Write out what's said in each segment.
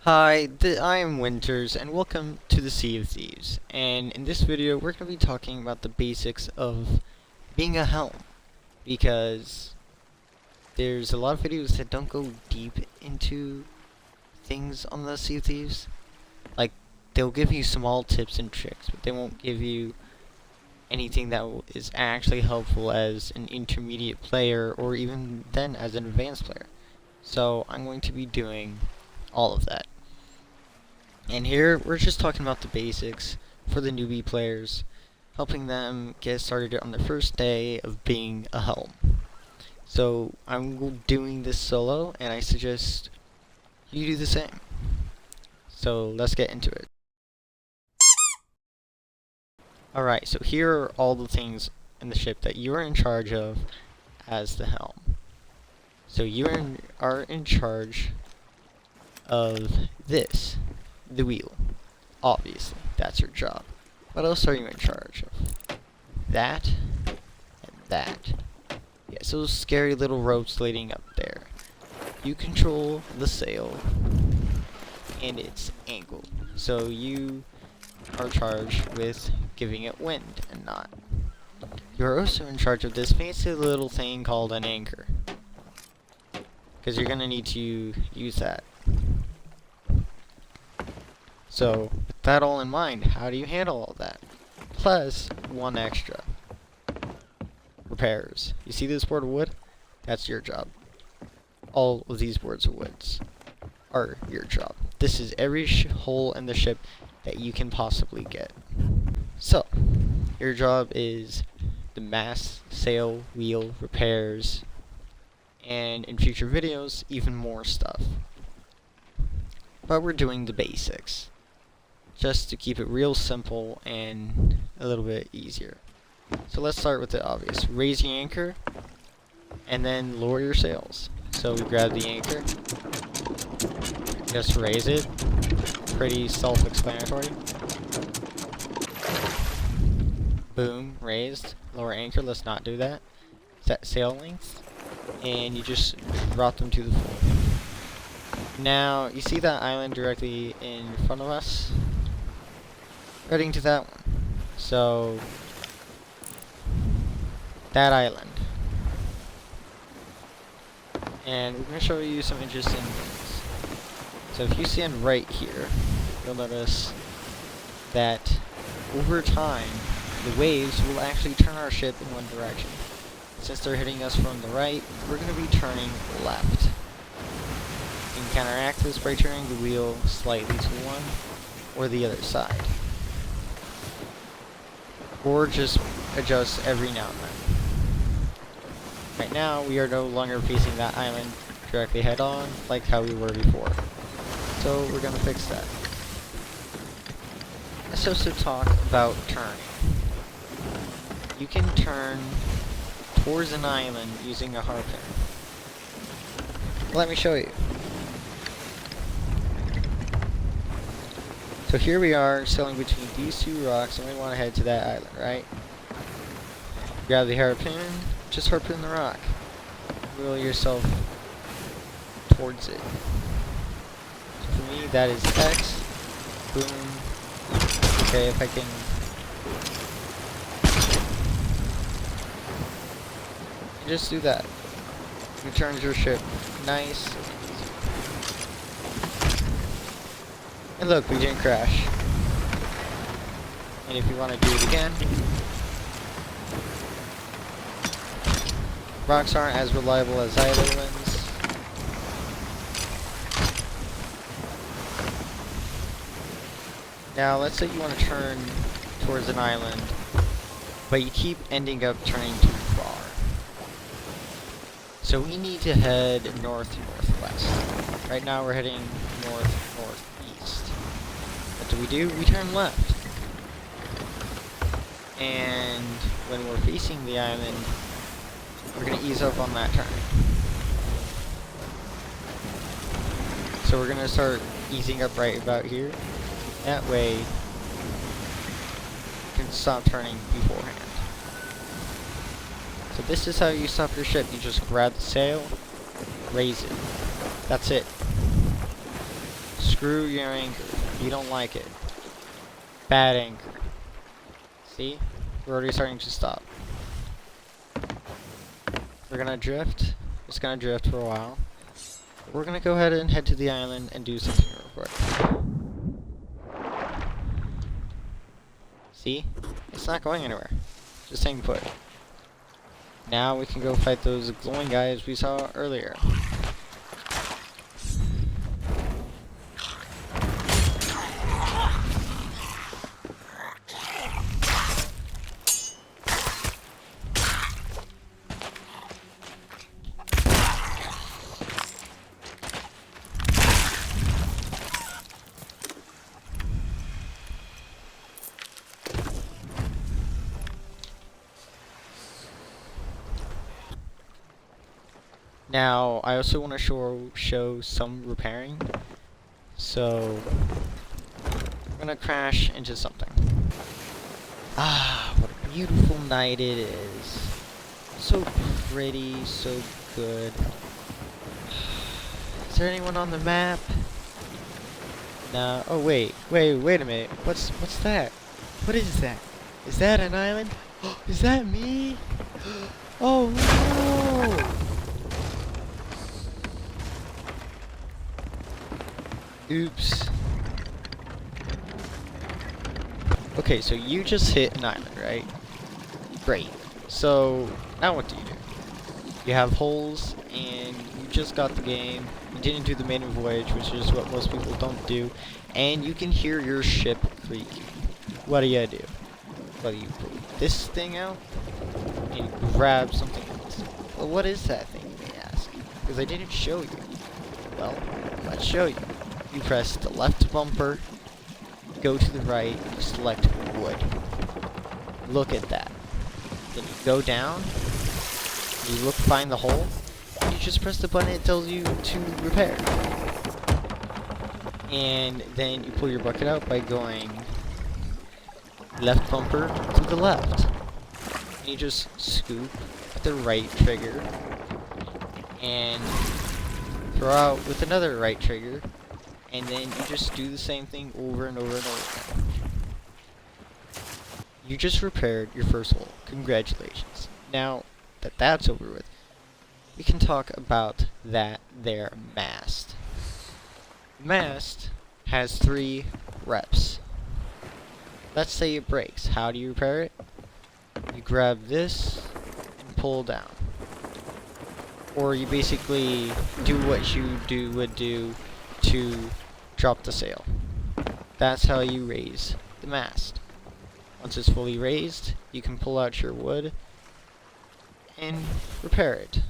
Hi, I am Winters, and welcome to the Sea of Thieves. And in this video, we're going to be talking about the basics of being a Helm, because there's a lot of videos that don't go deep into things on the Sea of Thieves. Like, they'll give you small tips and tricks, but they won't give you anything that is actually helpful as an intermediate player, or even then as an advanced player. So, I'm going to be doing all of that. And here, we're just talking about the basics for the newbie players, helping them get started on their first day of being a Helm. So, I'm doing this solo, and I suggest you do the same. So, let's get into it. Alright, so here are all the things in the ship that you are in charge of as the Helm. So, you are in charge of this, the wheel. Obviously, that's your job. What else are you in charge of? That, and that. Yes, those scary little ropes leading up there. You control the sail and its angle. So you are charged with giving it wind and not. You're also in charge of this fancy little thing called an anchor, because you're going to need to use that. So, with that all in mind, how do you handle all that? Plus, one extra. Repairs. You see this board of wood? That's your job. All of these boards of woods are your job. This is every hole in the ship that you can possibly get. So, your job is the mast, sail, wheel, repairs, and in future videos, even more stuff. But we're doing the basics, just to keep it real simple and a little bit easier. So let's start with the obvious. Raise the anchor, and then lower your sails. So we grab the anchor, just raise it. Pretty self-explanatory. Boom, raised. Lower anchor, let's not do that. Set sail length, and you just drop them to the floor. Now, you see that island directly in front of us? Heading to that one. So, that island. And we're going to show you some interesting things. So if you stand right here, you'll notice that over time, the waves will actually turn our ship in one direction. Since they're hitting us from the right, we're going to be turning left. You can counteract this by turning the wheel slightly to one or the other side. Or just adjust every now and then. Right now, we are no longer facing that island directly head on, like how we were before. So, we're gonna fix that. Let's also talk about turning. You can turn towards an island using a harpoon. Let me show you. So here we are, sailing between these two rocks, and we want to head to that island, right? Grab the harpoon, just harpoon the rock. Wheel yourself towards it. So for me, that is X. Boom. Okay, if I can... just do that. It turns your ship nice. And look, we didn't crash. And if you want to do it again, rocks aren't as reliable as islands. Now, let's say you want to turn towards an island, but you keep ending up turning too far. So we need to head north-northwest. Right now we're heading north-northeast. What do? We turn left. And when we're facing the island, we're going to ease up on that turn. So we're going to start easing up right about here. That way, you can stop turning beforehand. So this is how you stop your ship. You just grab the sail, raise it. That's it. Screw your anchor. You don't like it. Bad anchor. See? We're already starting to stop. We're gonna drift. It's gonna drift for a while. We're gonna go ahead and head to the island and do something real quick. See? It's not going anywhere. Just staying put. Now we can go fight those glowing guys we saw earlier. Now, I also want to show some repairing. So, I'm gonna crash into something. Ah, what a beautiful night it is. So pretty, so good. Is there anyone on the map? No. Oh wait a minute. What's that? What is that? Is that an island? Is that me? Oh no! Oops. Okay, so you just hit an island, right? Great. So, now what do? You have holes, and you just got the game. You didn't do the maiden voyage, which is what most people don't do. And you can hear your ship creaking. What do you do? Well, you pull this thing out, and you grab something else. Well, what is that thing, you may ask? Because I didn't show you. Well, let's show you. You press the left bumper, go to the right, you select wood. Look at that. Then you go down, you find the hole, you just press the button, it tells you to repair. And then you pull your bucket out by going left bumper to the left. And you just scoop with the right trigger, and throw out with another right trigger. And then you just do the same thing over and over and over again. You just repaired your first hole. Congratulations. Now that that's over with, we can talk about that there mast. The mast has 3 reps. Let's say it breaks. How do you repair it? You grab this and pull down. Or you basically do what you would do to drop the sail. That's how you raise the mast. Once it's fully raised, you can pull out your wood and repair it.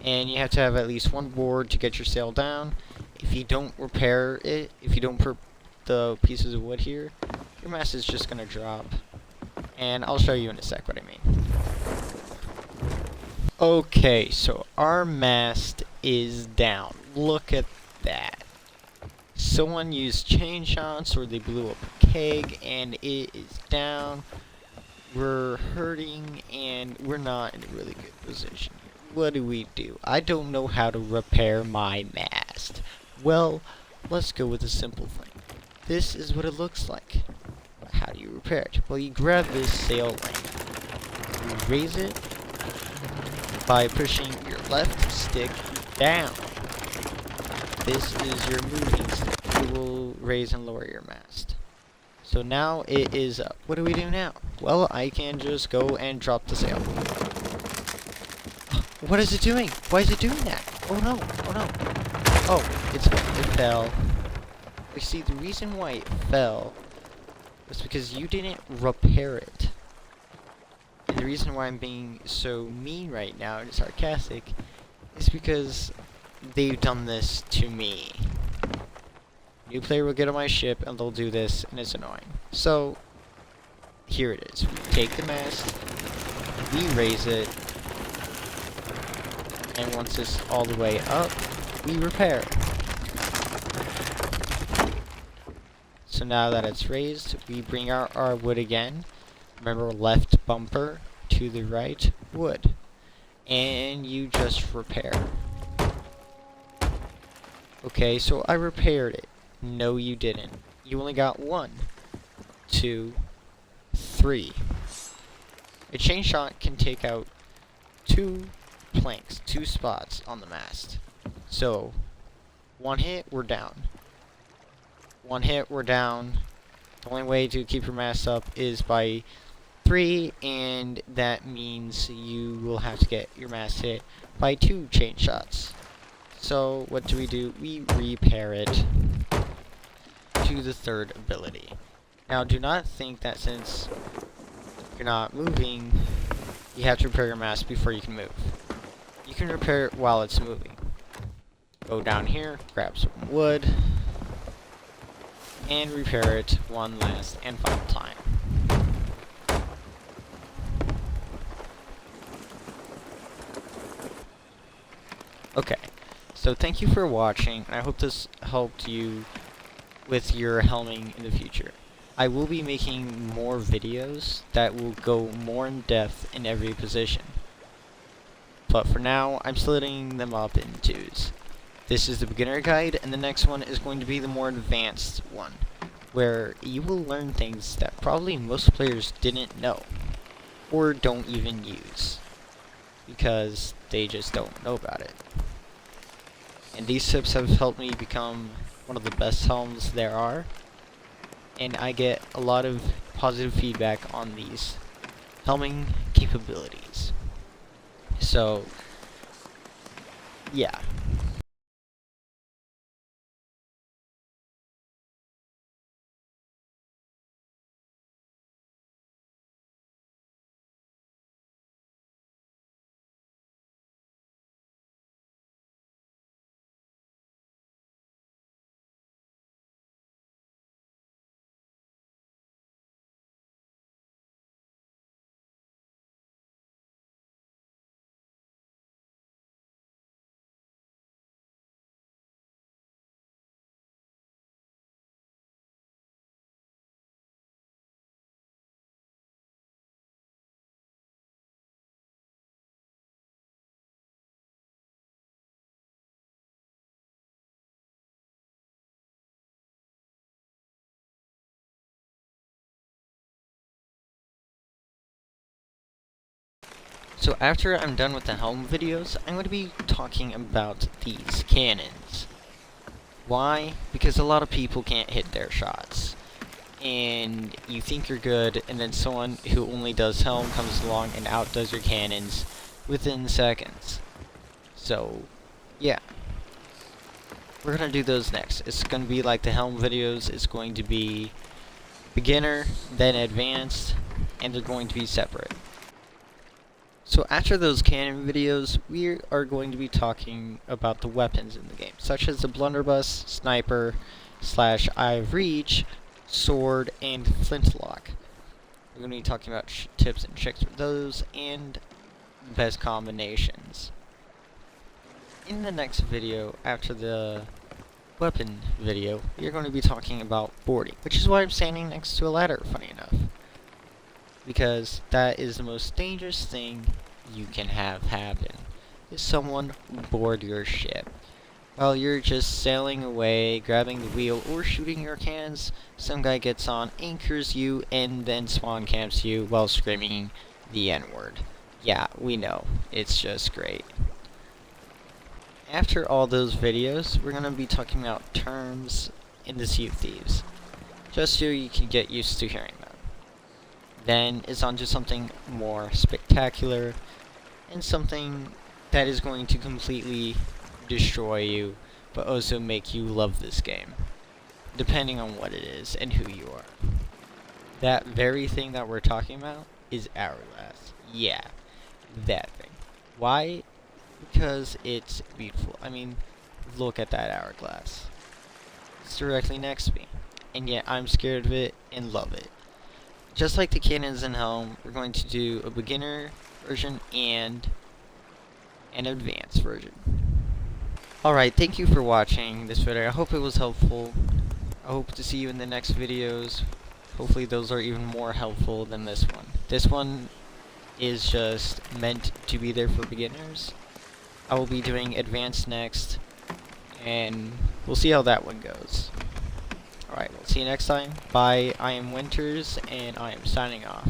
And you have to have at least 1 board to get your sail down. If you don't repair it, if you don't put the pieces of wood here, your mast is just gonna drop. And I'll show you in a sec what I mean. Okay, so our mast is down. Look at that. Someone used chain shots or they blew up a keg and it is down. We're hurting and we're not in a really good position. What do? I don't know how to repair my mast. Well, let's go with a simple thing. This is what it looks like. How do you repair it? Well, you grab this sail length. You raise it by pushing your left stick down. This is your moving stick. It will raise and lower your mast. So now it is up. What do we do now? Well, I can just go and drop the sail. What is it doing? Why is it doing that? Oh no, oh no. Oh, it fell. You see, the reason why it fell was because you didn't repair it. And the reason why I'm being so mean right now and sarcastic is because they've done this to me. New player will get on my ship and they'll do this and it's annoying. So, here it is. We take the mast, we raise it, and once it's all the way up, we repair. So now that it's raised, we bring out our wood again. Remember, left bumper to the right, wood. And you just repair. Okay, so I repaired it. No, you didn't. You only got 1, 2, 3. A chain shot can take out 2 planks, 2 spots on the mast. So, 1 hit, we're down. 1 hit, we're down. The only way to keep your mast up is by 3, and that means you will have to get your mast hit by 2 chain shots. So, what do? We repair it to the 3rd ability. Now, do not think that since you're not moving, you have to repair your mast before you can move. You can repair it while it's moving. Go down here, grab some wood, and repair it one last and final time. Okay, so thank you for watching, and I hope this helped you with your helming in the future. I will be making more videos that will go more in depth in every position. But for now, I'm splitting them up in 2s. This is the beginner guide, and the next one is going to be the more advanced one, where you will learn things that probably most players didn't know, or don't even use, because they just don't know about it. And these tips have helped me become one of the best helms there are, and I get a lot of positive feedback on these helming capabilities. So, yeah. So after I'm done with the helm videos, I'm going to be talking about these cannons. Why? Because a lot of people can't hit their shots. And you think you're good, and then someone who only does helm comes along and outdoes your cannons within seconds. So, yeah. We're gonna do those next. It's gonna be like the helm videos. It's going to be beginner, then advanced, and they're going to be separate. So after those cannon videos, we are going to be talking about the weapons in the game, such as the blunderbuss, sniper, / eye of reach, sword, and flintlock. We're going to be talking about tips and tricks for those, and best combinations. In the next video, after the weapon video, we are going to be talking about boarding, which is why I'm standing next to a ladder, funny enough. Because that is the most dangerous thing you can have happen, is someone board your ship. While you're just sailing away, grabbing the wheel, or shooting your cannons, some guy gets on, anchors you, and then spawn camps you while screaming the N-word. Yeah, we know. It's just great. After all those videos, we're going to be talking about terms in the Sea of Thieves, just so you can get used to hearing them. Then it's on to something more spectacular, and something that is going to completely destroy you, but also make you love this game, depending on what it is and who you are. That very thing that we're talking about is Hourglass. Yeah, that thing. Why? Because it's beautiful. I mean, look at that Hourglass. It's directly next to me, and yet I'm scared of it and love it. Just like the cannons in Helm, we're going to do a beginner version and an advanced version. Alright, thank you for watching this video. I hope it was helpful. I hope to see you in the next videos. Hopefully those are even more helpful than this one. This one is just meant to be there for beginners. I will be doing advanced next, and we'll see how that one goes. Alright, we'll see you next time. Bye, I am Winters, and I am signing off.